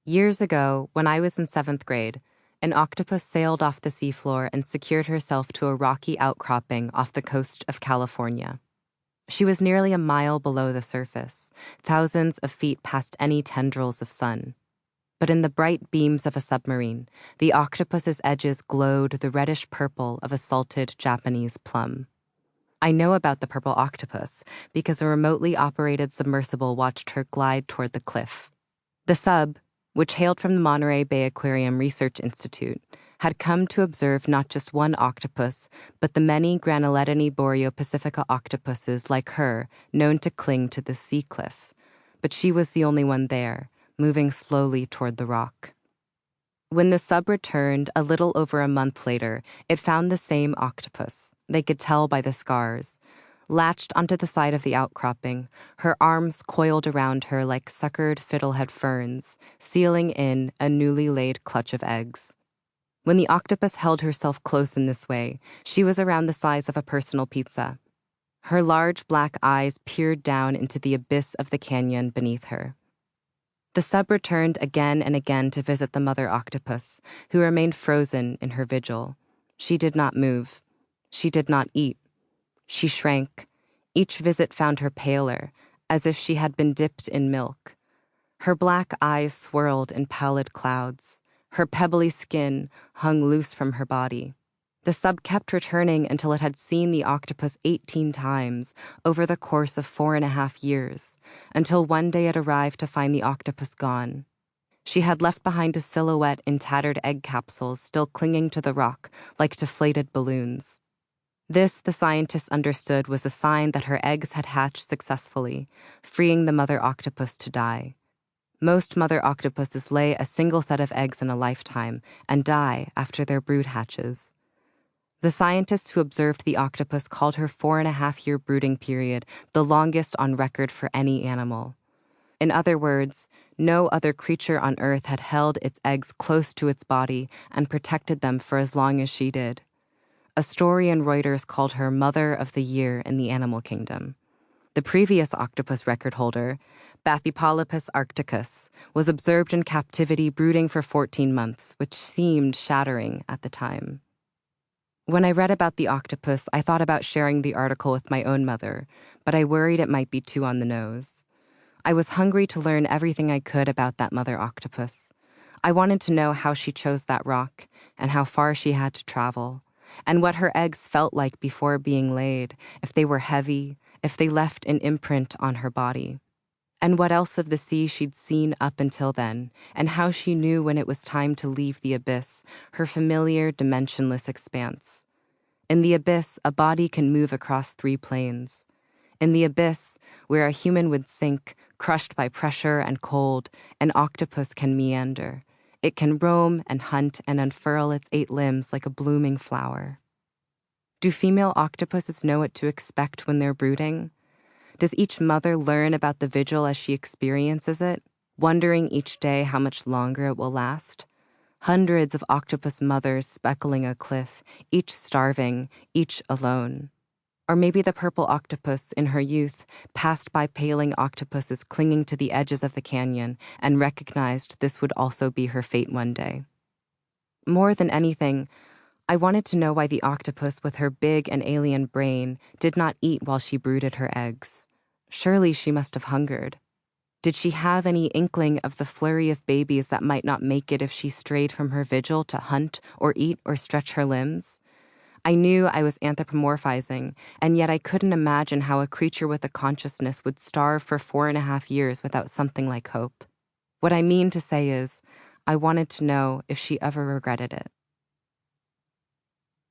Years ago, when I was in 7th grade, an octopus sailed off the seafloor and secured herself to a rocky outcropping off the coast of California. She was nearly a mile below the surface, thousands of feet past any tendrils of sun. But in the bright beams of a submarine, the octopus's edges glowed the reddish purple of a salted Japanese plum. I know about the purple octopus because a remotely operated submersible watched her glide toward the cliff. The sub, which hailed from the Monterey Bay Aquarium Research Institute, had come to observe not just one octopus, but the many Granuletini boreopacifica octopuses like her known to cling to the sea cliff. But she was the only one there, moving slowly toward the rock. When the sub returned a little over a month later, it found the same octopus. They could tell by the scars. Latched onto the side of the outcropping, her arms coiled around her like suckered fiddlehead ferns, sealing in a newly laid clutch of eggs. When the octopus held herself close in this way, she was around the size of a personal pizza. Her large black eyes peered down into the abyss of the canyon beneath her. The sub returned again and again to visit the mother octopus, who remained frozen in her vigil. She did not move. She did not eat. She shrank. Each visit found her paler, as if she had been dipped in milk. Her black eyes swirled in pallid clouds. Her pebbly skin hung loose from her body. The sub kept returning until it had seen the octopus 18 times over the course of 4.5 years, until one day it arrived to find the octopus gone. She had left behind a silhouette in tattered egg capsules still clinging to the rock like deflated balloons. This, the scientists understood, was a sign that her eggs had hatched successfully, freeing the mother octopus to die. Most mother octopuses lay a single set of eggs in a lifetime and die after their brood hatches. The scientists who observed the octopus called her 4.5-year brooding period the longest on record for any animal. In other words, no other creature on Earth had held its eggs close to its body and protected them for as long as she did. A story in Reuters called her Mother of the Year in the animal kingdom. The previous octopus record holder, Bathypolypus arcticus, was observed in captivity brooding for 14 months, which seemed shattering at the time. When I read about the octopus, I thought about sharing the article with my own mother, but I worried it might be too on the nose. I was hungry to learn everything I could about that mother octopus. I wanted to know how she chose that rock and how far she had to travel, and what her eggs felt like before being laid, if they were heavy, if they left an imprint on her body, and what else of the sea she'd seen up until then, and how she knew when it was time to leave the abyss, her familiar dimensionless expanse. In the abyss, a body can move across 3 planes. In the abyss, where a human would sink, crushed by pressure and cold, an octopus can meander. It can roam and hunt and unfurl its 8 limbs like a blooming flower. Do female octopuses know what to expect when they're brooding? Does each mother learn about the vigil as she experiences it, wondering each day how much longer it will last? Hundreds of octopus mothers speckling a cliff, each starving, each alone. Or maybe the purple octopus in her youth passed by paling octopuses clinging to the edges of the canyon and recognized this would also be her fate one day. More than anything, I wanted to know why the octopus with her big and alien brain did not eat while she brooded her eggs. Surely she must have hungered. Did she have any inkling of the flurry of babies that might not make it if she strayed from her vigil to hunt or eat or stretch her limbs? I knew I was anthropomorphizing, and yet I couldn't imagine how a creature with a consciousness would starve for 4.5 years without something like hope. What I mean to say is, I wanted to know if she ever regretted it.